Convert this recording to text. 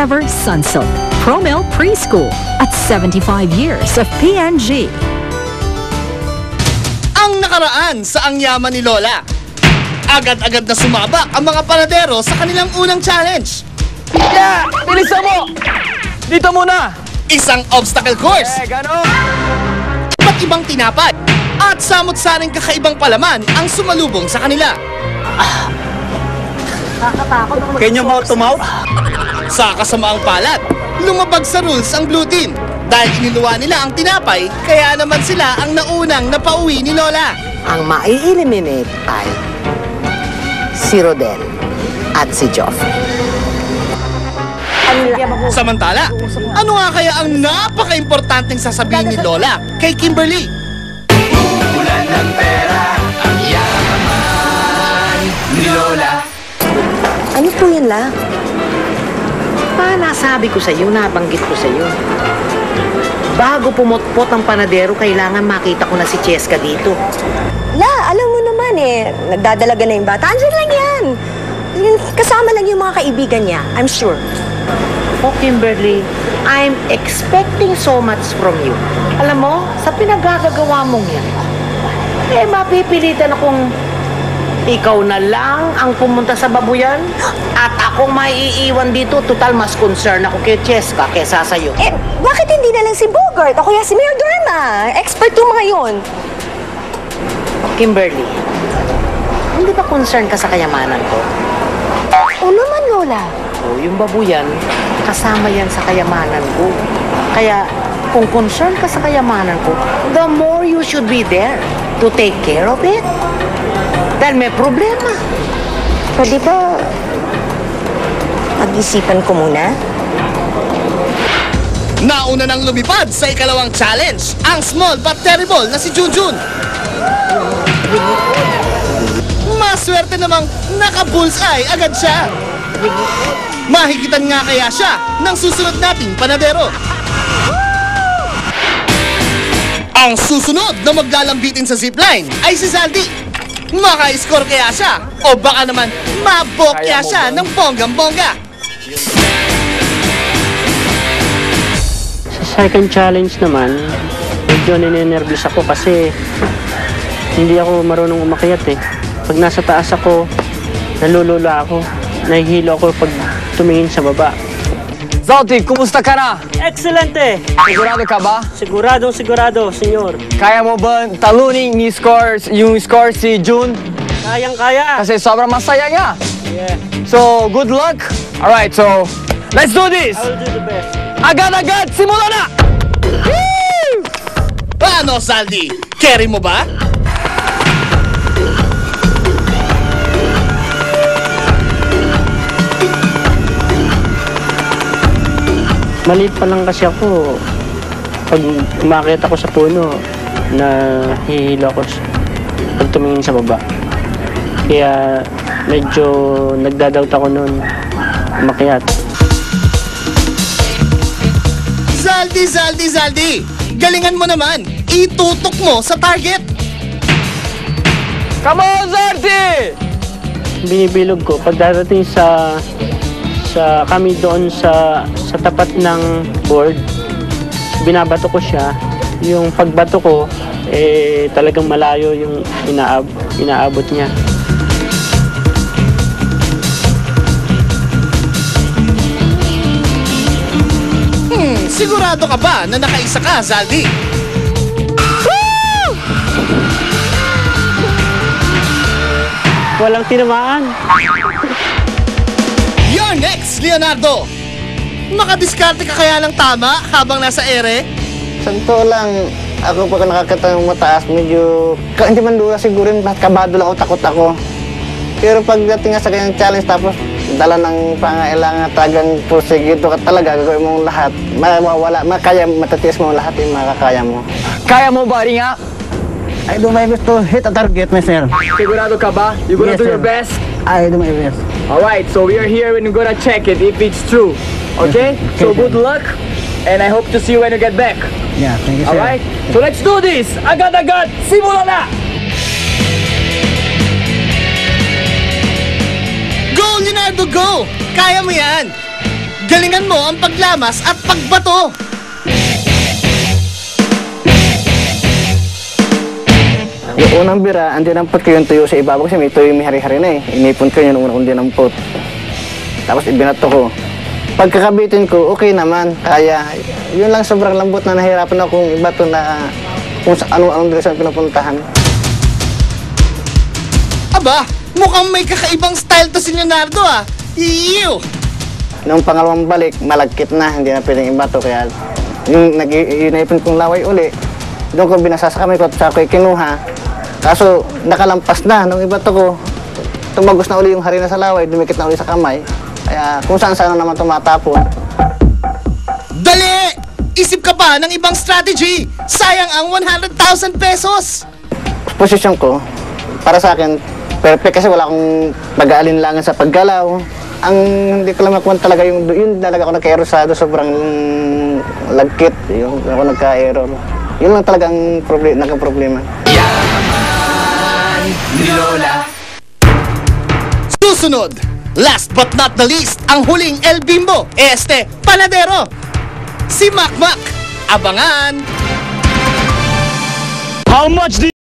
Forever Sunsilk, Promil Preschool, at 75 years of P&G. Ang nakaraan sa ang yaman ni Lola. Agad-agad na sumabak ang mga panadero sa kanilang unang challenge. Yeah! Bilisan mo! Dito muna! Isang obstacle course. Ganon! Iba't ibang tinapay. At samot-saring kakaibang palaman ang sumalubong sa kanila. Can you mouth to mouth? Sa kasamaang palad, lumabag sa rules ang blue team. Dahil iniluwa nila ang tinapay, kaya naman sila ang naunang napauwi ni Lola. Ang mai-eliminate ay si Rodel at si Joffrey. Samantala, ano nga kaya ang napaka-importanteng sasabihin ni Lola kay Kimberly? Ulan ng pera, ang yaman ni Lola. Ano po yan, La? Nasabi ko sa iyo, nabanggit ko sa iyo. Bago pumutpot ang panadero, kailangan makita ko na si Cheska dito. La, alam mo naman nagdadalaga na yung bata. Andiyan lang yan. Kasama lang yung mga kaibigan niya, I'm sure. Oh, Kimberly, I'm expecting so much from you. Alam mo, sa pinagagagawa mong yan, mapipilitan akong ikaw na lang ang pumunta sa babuyan at akong maiiwan dito. Total, mas concern ako kay Cheska kesa sa'yo. Bakit hindi na lang si Bogart o kaya si Mayor Dorma? Expert yung mga yun. Kimberly, hindi ba concern ka sa kayamanan ko? Oo naman, Lola. O, yung babuyan, kasama yan sa kayamanan ko. Kaya, kung concern ka sa kayamanan ko, the more you should be there to take care of it. Dahil may problema. Pwede ba pag-isipan ko muna? Nauna nang lumipad sa ikalawang challenge, ang small but terrible na si Junjun. Maswerte namang naka-bullseye agad siya. Mahigitan nga kaya siya ng susunod nating panadero. Ang susunod na maglalambitin sa zipline ay si Zaldi. Maka-score kaya siya o baka naman mabokya siya ng bonggang-bongga. Sa second challenge naman, medyo ninenervous ako kasi hindi ako marunong umakyat eh. Pag nasa taas ako, nalulula ako, nahihilo ako pag tumingin sa baba. Zaldi, kumusta ka na? Excelente! Sigurado ka ba? Sigurado, senyor. Kaya mo ba talunin yung score si June? Kayang-kaya. Kasi sobrang masaya niya. Yeah. So, good luck. Alright, so, let's do this! I will do the best. Agad-agad, simula na! Paano, Zaldi? Carry mo ba? Maliit pa lang kasi ako. Pag umakyat ako sa puno, nahihilo ako pag tumingin sa baba. Kaya medyo nagdadoubt ako noon umakyat. Zaldi! Galingan mo naman! Itutok mo sa target! Come on, Zaldi! Binibilog ko pagdating sa kami doon sa tapat ng board, binabato ko siya. Yung pagbato ko talagang malayo yung inaabot niya. Sigurado ka ba na nakaisa ka, Zaldi? Walang tinamaan. You're next, Leonardo! Makadiskarte ka kaya ng tama habang nasa ere? Santo lang, ako pag nakakita ng mataas, medyo, hindi man dula siguro rin, kabado lang ako, takot ako. Pero pagdating nga sa kanyang challenge, tapos dala ng pangailangan, talagang porsigido ka talaga, gagawin mong lahat. Matatiis mo lahat yung makakaya mo. Kaya mo ba, Ringa? I do my best to hit a target myself. Sigurado ka ba? You gonna Yes, do your sir. best? I do my best. Alright, so we are here and we're gonna check it if it's true. Okay? So good luck and I hope to see you when you get back. Yeah, thank you, sir. Alright? So let's do this! Agad-agad! Simula na! Go, Leonardo, go! Kaya mo yan! Galing Galingan mo ang paglamas at pagbato. Yung unang bira, hindi nampot ko yung tuyo sa ibabaw kasi may tuyo may hari-hari na eh. Inipon ko yun, unang hindi nampot. Tapos ibinato ko. Pagkakabitin ko, okay naman. Kaya, yun lang sobrang lambot na nahirapan akong ibato na kung sa anong direksyon pinupuntahan. Aba, mukhang may kakaibang style to si Leonardo ah. Ew! Noong pangalawang balik, malagkit na, hindi na pwedeng ibato. Kaya, yung naipon kong laway uli, doon ko binasa sa kamay ko at sa ako'y kinuha. Kaso, nakalampas na nung ibato ko. Tumagos na uli yung harina sa laway, dumikit na uli sa kamay. Kaya kung saan-saan naman tumatapon. Dali! Isip ka pa ng ibang strategy! Sayang ang 100,000 pesos! Posisyon ko, para sa akin, perfect kasi wala akong pag-aalinlangan sa paggalaw. Ang hindi ko lang makuha talaga yung talaga ako nagka-error sa sobrang lagkit. Yung ako nagka-error. Yun lang talagang nagka-problema. Yaman ni Lola. Susunod, last but not the least, ang huling El Bimbo, Panadero. Si Makmak. Abangan! How much do